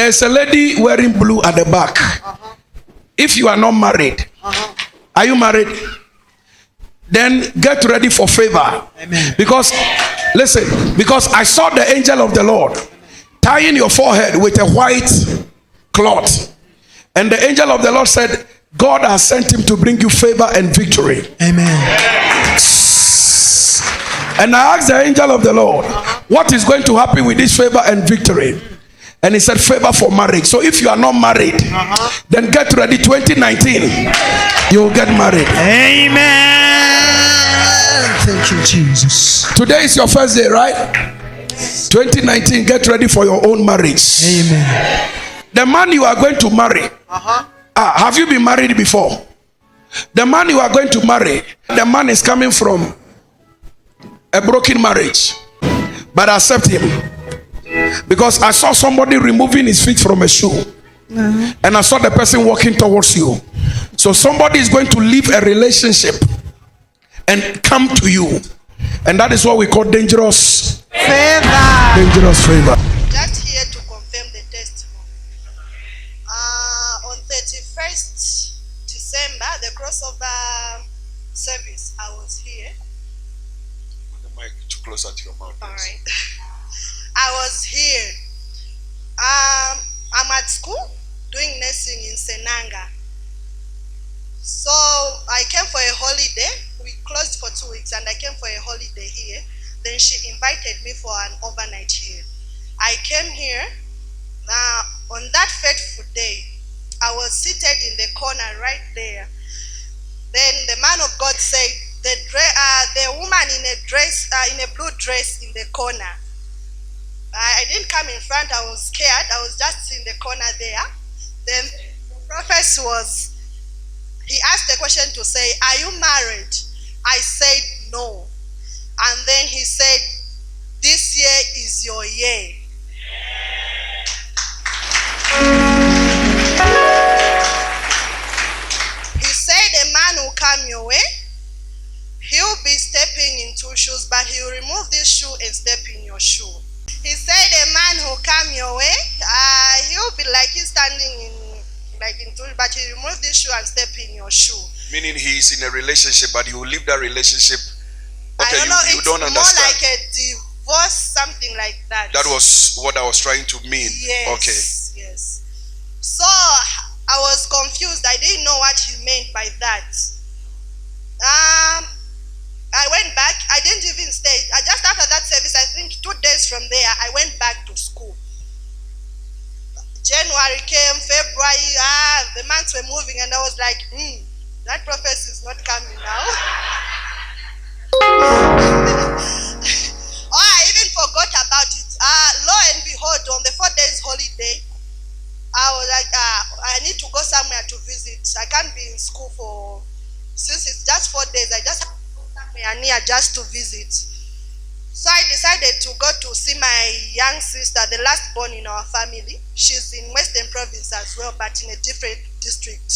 There's a lady wearing blue at the back. If you are not married, are you married? Then get ready for favor. Amen. Because I saw the angel of the Lord tying your forehead with a white cloth. And the angel of the Lord said, God has sent him to bring you favor and victory. Amen. And I asked the angel of the Lord, what is going to happen with this favor and victory? And he said, favor for marriage. So if you are not married, then get ready. 2019, you will get married. Amen. Thank you, Jesus. Today is your first day, right? 2019, get ready for your own marriage. Amen. The man you are going to marry, have you been married before? The man you are going to marry, the man is coming from a broken marriage, but accept him. Because I saw somebody removing his feet from a shoe, and I saw the person walking towards you. So somebody is going to leave a relationship and come to you, and that is what we call dangerous favor. Dangerous favor. Just here to confirm the testimony. On 31st December, the crossover service, I was here. Put the mic closer to your mouth. All right. I was here. I'm at school doing nursing in Senanga. So I came for a holiday. We closed for 2 weeks and I came for a holiday here. Then she invited me for an overnight here. I came here. On that fateful day, I was seated in the corner right there. Then the man of God said, the woman in a dress, in a blue dress in the corner. I didn't come in front. I was scared. I was just in the corner there. Then the prophet he asked the question to say, are you married? I said no. And then he said, this year is your year. He said a man will come your way. He'll be stepping in 2 shoes, but he'll remove this shoe and step in your shoe. He said a man who come your way, he'll be like he's standing in two, but he remove this shoe and step in your shoe. Meaning he is in a relationship, but he will leave that relationship. Okay, I don't know, you don't understand. It's more like a divorce, something like that. That was what I was trying to mean. Yes. Okay. Yes. So I was confused. I didn't know what he meant by that. I went back. I didn't even stay. Just after that service, I think 2 days from there, I went back to school. January came, February, the months were moving, and I was like, that prophecy is not coming now. I even forgot about it. Lo and behold, on the 4 days holiday, I was like, I need to go somewhere to visit. I can't be in school since it's just 4 days. I just have to go somewhere near just to visit. So I decided to go to see my young sister, the last born in our family. She's in Western Province as well, but in a different district.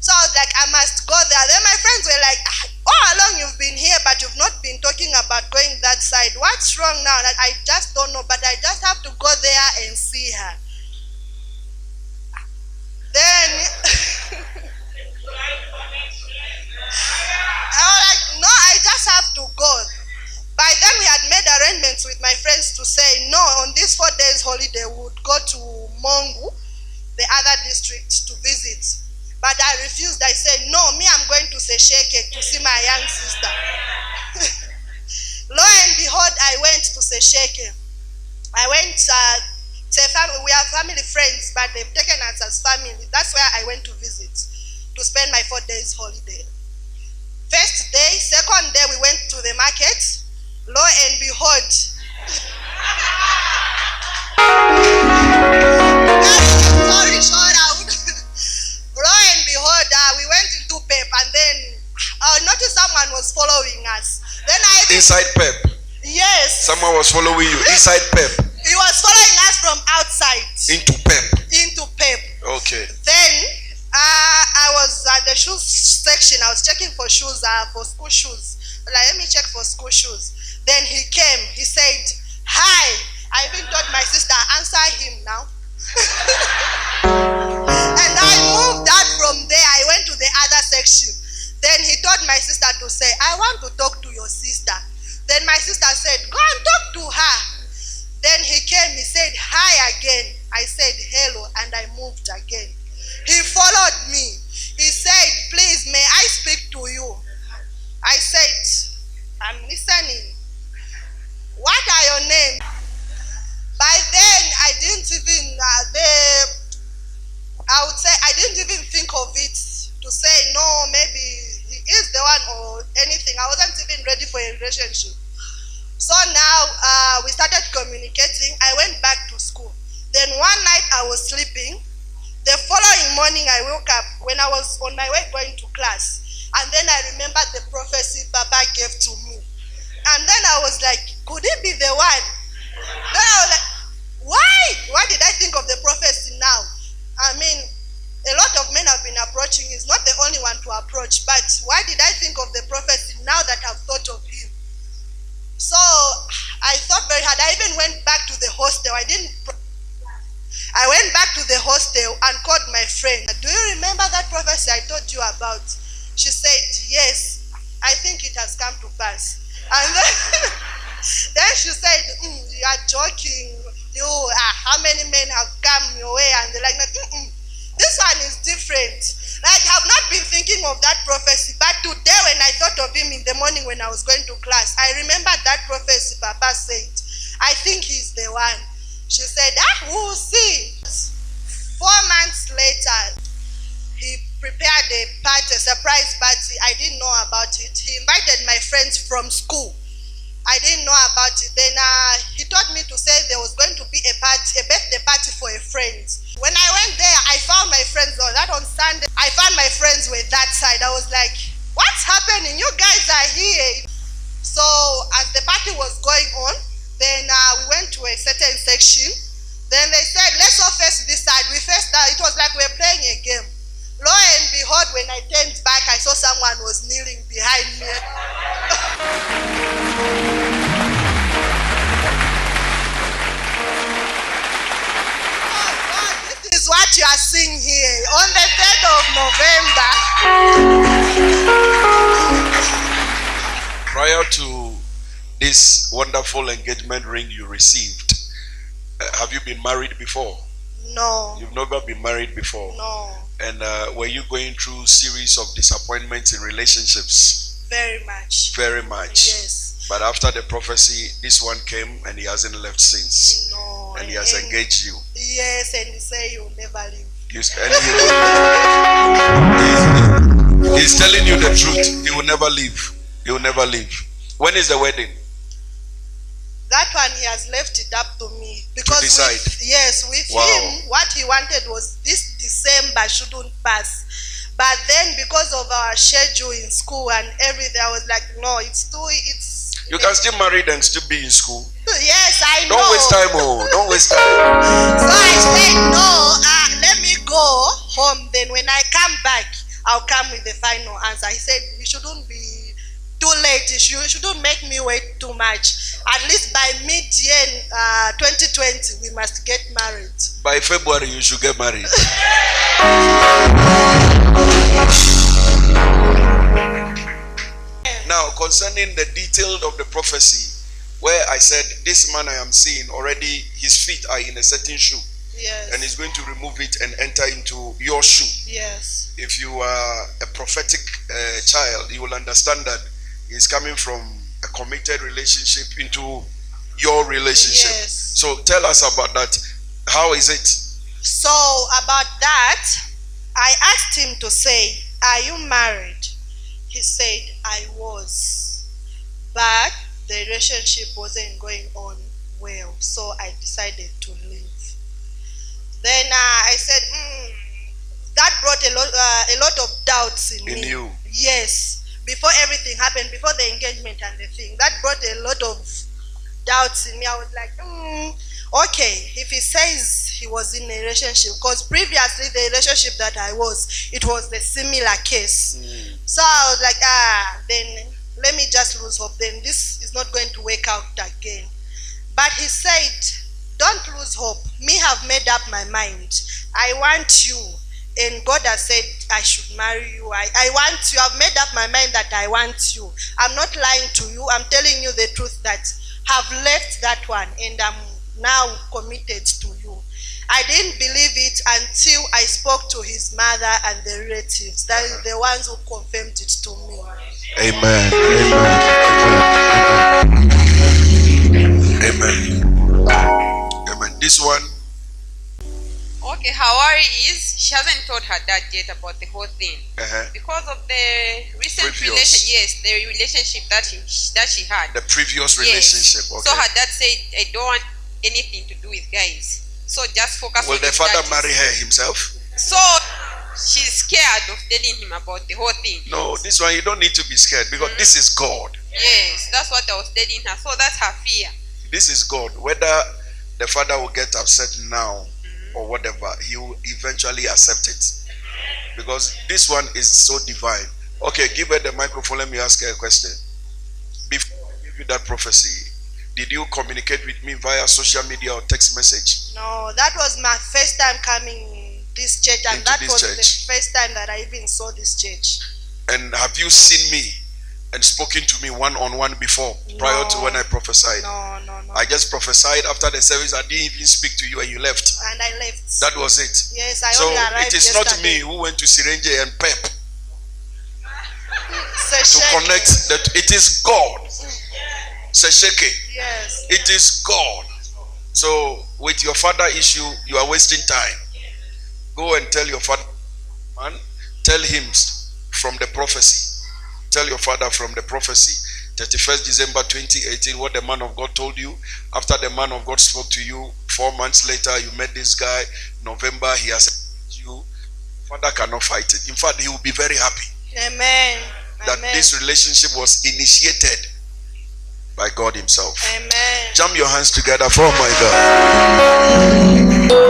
So I was like, I must go there. Then my friends were like, all along you've been here, but you've not been talking about going that side. What's wrong now? I just don't know, but I just have to go there and see her. Then I was like, no, I just have to go. By then we had made arrangements with my friends to say, no, on this 4 days holiday, we would go to Mongu, the other district, to visit. But I refused. I said, no, I'm going to Sesheke to see my young sister. Lo and behold, I went to Sesheke. I went to a family. We are family friends, but they've taken us as family. That's where I went to visit, to spend my 4 days holiday. First day, second day, we went to the market. Lo and behold, lo and behold, we went into Pep, and then I noticed someone was following us. Then inside Pep. Yes. Someone was following you inside Pep. He was following us from outside. Into Pep. Into Pep. Okay. Then I was at the shoes section. I was checking for shoes, for school shoes. Let me check for school shoes. Then he came. He said, hi. I even told my sister, answer him now. And I moved out from there. I went to the other section. Then he told my sister to say, I want to talk to your sister. Then my sister said, go and talk to her. Then he came, he said, hi again. I said, hello, and I moved again. He followed me. He said, please, may I speak to you? I said, I'm listening. What are your names? By then, I didn't even, I would say, I didn't even think of it to say, no, maybe he is the one or anything. I wasn't even ready for a relationship. So now we started communicating. I went back to school. Then one night I was sleeping. The following morning I woke up when I was on my way going to class. And then I remembered the prophecy Papa gave to me. And then I was like, could it be the one? Then I was like, why? Why did I think of the prophecy now? I mean, a lot of men have been approaching. He's not the only one to approach. But why did I think of the prophecy now that I've thought of him? So I thought very hard. I even went back to the hostel. I went back to the hostel and called my friend. Do you remember that prophecy I told you about? She said, yes, I think it has come to pass. And then she said, you are joking. How many men have come your way? And they're like, this one is different. Like, I've not been thinking of that prophecy, but today when I thought of him in the morning when I was going to class, I remembered that prophecy Papa said. I think he's the one. She said, we'll see. 4 months later, he prepared a party, a surprise party. I didn't know about it. He invited my friends from school. I didn't know about it. Then he told me to say there was going to be a birthday party for a friend. When I went there, I found my friends on Sunday. I found my friends were that side. I was like, what's happening? You guys are here. So as the party was going on, then we went to a certain section. Then they said, let's all face this side. We faced that. It was like we were playing a game. Lo and behold, when I turned back, I saw someone was kneeling behind me. This is what you are seeing here on the 3rd of November. Prior to this wonderful engagement ring you received, have you been married before? No. You've never been married before? No. And were you going through series of disappointments in relationships? Very much. Very much. Yes. But after the prophecy, this one came and he hasn't left since. No. And he has engaged you. Yes, and he said you'll never leave. He's telling you the truth. He will never leave. He will never leave. When is the wedding? That one he has left it up to me. Because to decide. With him, what he wanted was this December shouldn't pass. But then because of our schedule in school and everything, I was like, no, you can still marry and still be in school. Yes, I know. Don't waste time, don't waste time. So I said, no, let me go home. Then when I come back, I'll come with the final answer. I said, we shouldn't be too late. You shouldn't make me wait too much. At least by mid-year 2020, we must get married. By February, you should get married. Now, concerning the detail of the prophecy, where I said, this man I am seeing already, his feet are in a certain shoe. Yes. And he's going to remove it and enter into your shoe. Yes. If you are a prophetic child, you will understand that he's coming from a committed relationship into your relationship. Yes. So tell us about that. How is it? So about that, I asked him to say, are you married? He said, I was. But the relationship wasn't going on well. So I decided to leave. Then I said, that brought a lot of doubts in me. You? Yes. Before everything happened, before the engagement and the thing, that brought a lot of doubts in me. I was like, okay, if he says he was in a relationship, because previously the relationship that I was, it was the similar case. So I was like, then let me just lose hope. Then this is not going to work out again. But he said, don't lose hope. Me have made up my mind. I want you. And God has said I should marry you. I want you. I've made up my mind that I want you. I'm not lying to you. I'm telling you the truth that have left that one and I'm now committed to you. I didn't believe it until I spoke to his mother and the relatives. That is the ones who confirmed it to me. Amen. Amen. Amen. This one. Okay, her worry is she hasn't told her dad yet about the whole thing because of the recent relationship that she had. The previous relationship. Okay. So her dad said, "I don't want anything to do with guys. So just focus." Will on the father marry her himself? So she's scared of telling him about the whole thing. No, this one you don't need to be scared because this is God. Yes, that's what I was telling her. So that's her fear. This is God. Whether the father will get upset now or whatever, he will eventually accept it. Because this one is so divine. Okay, give her the microphone. Let me ask her a question. Before I give you that prophecy, did you communicate with me via social media or text message? No, that was my first time coming this church, and that was the first time that I even saw this church. And have you seen me and spoken to me one-on-one before, prior to when I prophesied? No. I just prophesied after the service. I didn't even speak to you and you left. And I left. That was it. Yes, I only arrived it is yesterday. not me who went to Sirenge and Pep to connect that. It is God. Sesheke. Yes. It is God. So with your father issue, you are wasting time. Go and tell your father, man. Tell him from the prophecy. Tell your father from the prophecy. 31st December 2018, what the man of God told you. After the man of God spoke to you, 4 months later, you met this guy. November, he has you. Father cannot fight it. In fact, he will be very happy. Amen. That this relationship was initiated by God himself. Amen. Jam your hands together for my God.